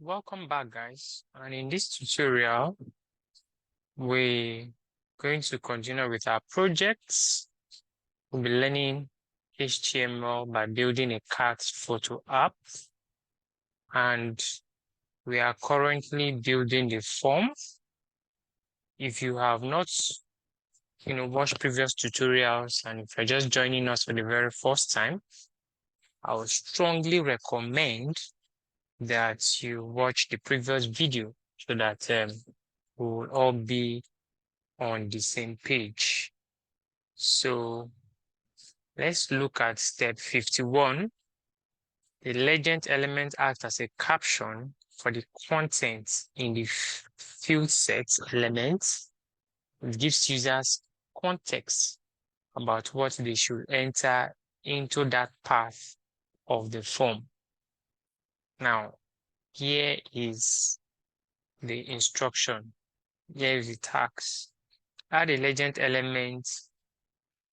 Welcome back, guys. And in this tutorial, we're going to continue with our projects. We'll be learning HTML by building a cat photo app. And we are currently building the form. If you have not, watched previous tutorials, and if you're just joining us for the very first time, I would strongly recommend that you watch the previous video so that we will all be on the same page. So let's look at step 51. The legend element acts as a caption for the content in the field set element. It gives users context about what they should enter into that path of the form. Now, here is the instruction. Here is the task. Add a legend element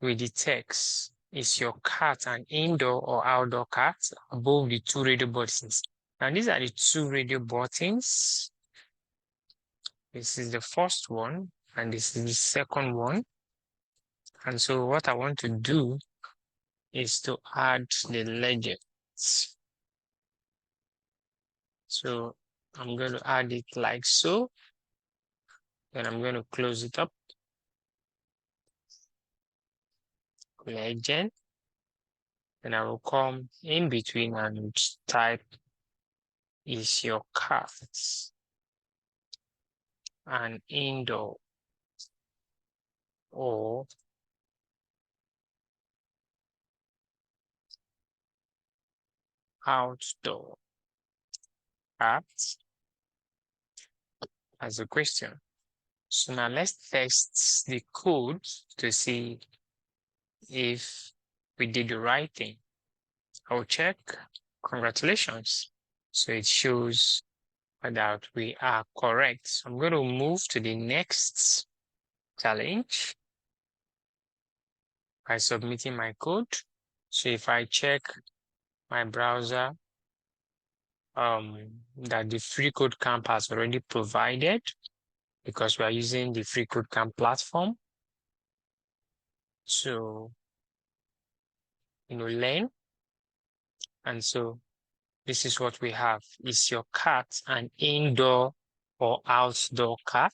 with the text. Is your cat an indoor or outdoor cat? Above the two radio buttons. Now, these are the two radio buttons. This is the first one, and this is the second one. And so what I want to do is to add the legends. So I'm going to add it like so. Then I'm going to close it up. Legend. Then I will come in between and type is your cat an indoor or outdoor cat as a question. So now let's test the code to see if we did the right thing. I'll check. Congratulations. So it shows that we are correct. So I'm going to move to the next challenge by submitting my code. So if I check my browser, that the free code camp has already provided, because we are using the free code camp platform. So, learn. And so this is what we have. Is your cat an indoor or outdoor cat?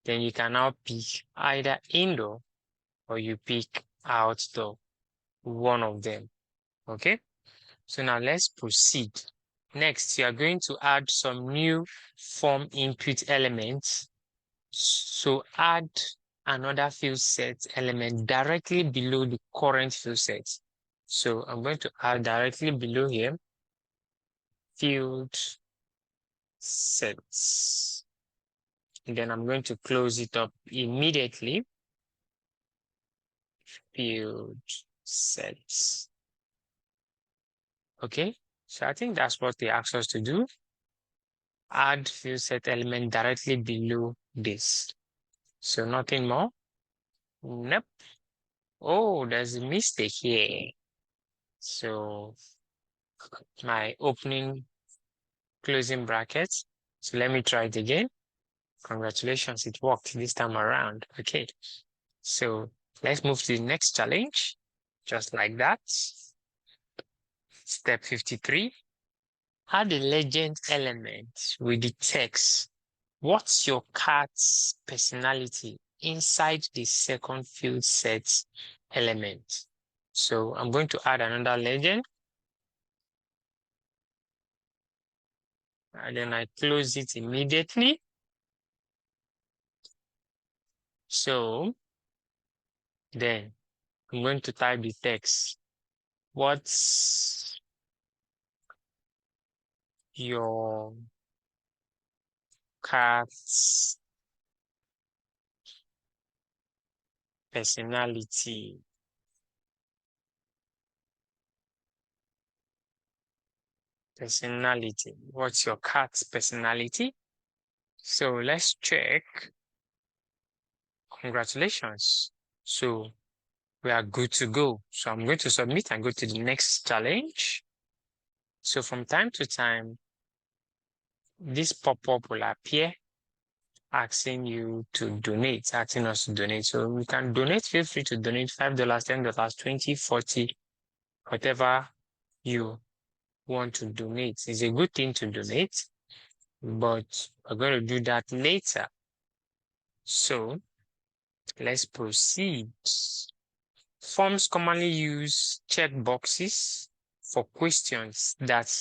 Then you can now pick either indoor or you pick outdoor, one of them. Okay. So now let's proceed. Next, you are going to add some new form input elements. So add another field set element directly below the current field set. So I'm going to add directly below here field sets. And then I'm going to close it up immediately. Field sets. Okay, so I think that's what they asked us to do. Add field set element directly below this. So nothing more. Nope. Oh, there's a mistake here. So my opening, closing brackets. So let me try it again. Congratulations, it worked this time around. Okay, so let's move to the next challenge, just like that. Step 53. Add a legend element with the text. What's your cat's personality inside the second field set element? So I'm going to add another legend. And then I close it immediately. So then I'm going to type the text. What's your cat's personality? Personality. What's your cat's personality? So let's check. Congratulations. So we are good to go. So I'm going to submit and go to the next challenge. So from time to time, this pop-up will appear asking you to donate, asking us to donate. So you can donate, feel free to donate $5, $10, 20, 40, whatever you want to donate. It's a good thing to donate, but we're going to do that later. So let's proceed. Forms commonly use checkboxes for questions that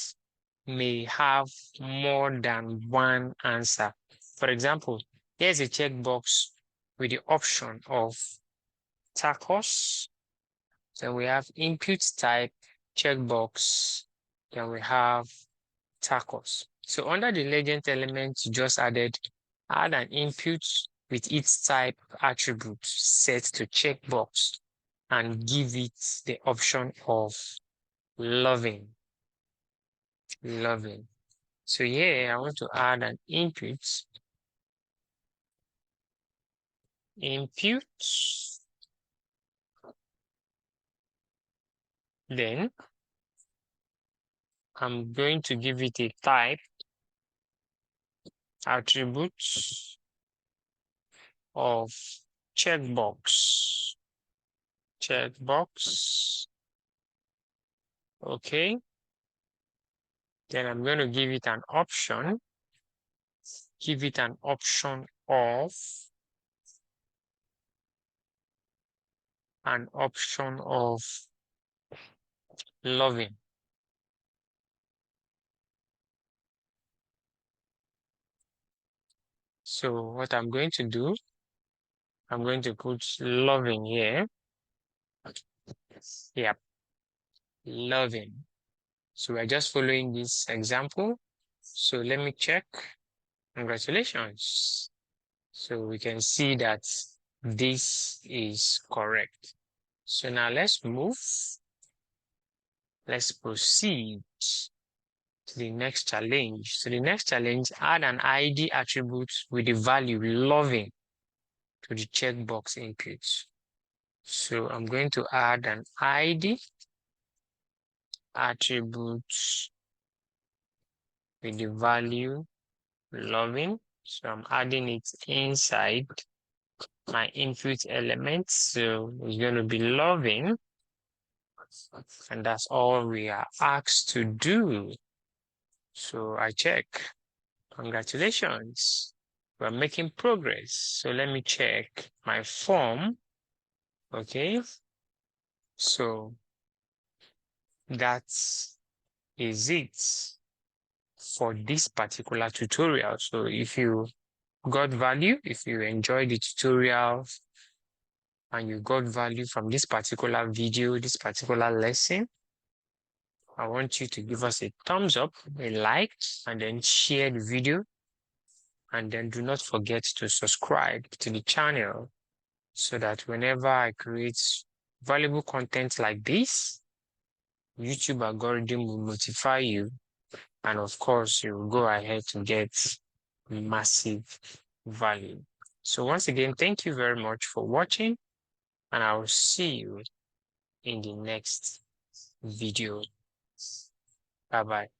may have more than one answer. For example, here's a checkbox with the option of tacos. Then we have input type checkbox. Then we have tacos. So under the legend element you just added, add an input with its type attribute set to checkbox and give it the option of loving. Loving. So here I want to add an input. Input. Then I'm going to give it a type attribute of checkbox. Checkbox. Okay. Then I'm going to give it an option. Give it an option of loving. So what I'm going to do, I'm going to put loving here. Yep, loving. So we're just following this example. So let me check. Congratulations. So we can see that this is correct. So now let's move. Let's proceed to the next challenge. So the next challenge, add an ID attribute with the value loving to the checkbox input. So I'm going to add an ID attribute with the value loving. So I'm adding it inside my input element. So it's going to be loving. And that's all we are asked to do. So I check. Congratulations. We're making progress. So let me check my form. Okay. So that is it for this particular tutorial. So if you got value, if you enjoyed the tutorial and you got value from this particular video, this particular lesson, I want you to give us a thumbs up, a like, and then share the video. And then do not forget to subscribe to the channel so that whenever I create valuable content like this, YouTube algorithm will notify you. And of course, you will go ahead to get massive value. So once again, thank you very much for watching, and I will see you in the next video. Bye-bye.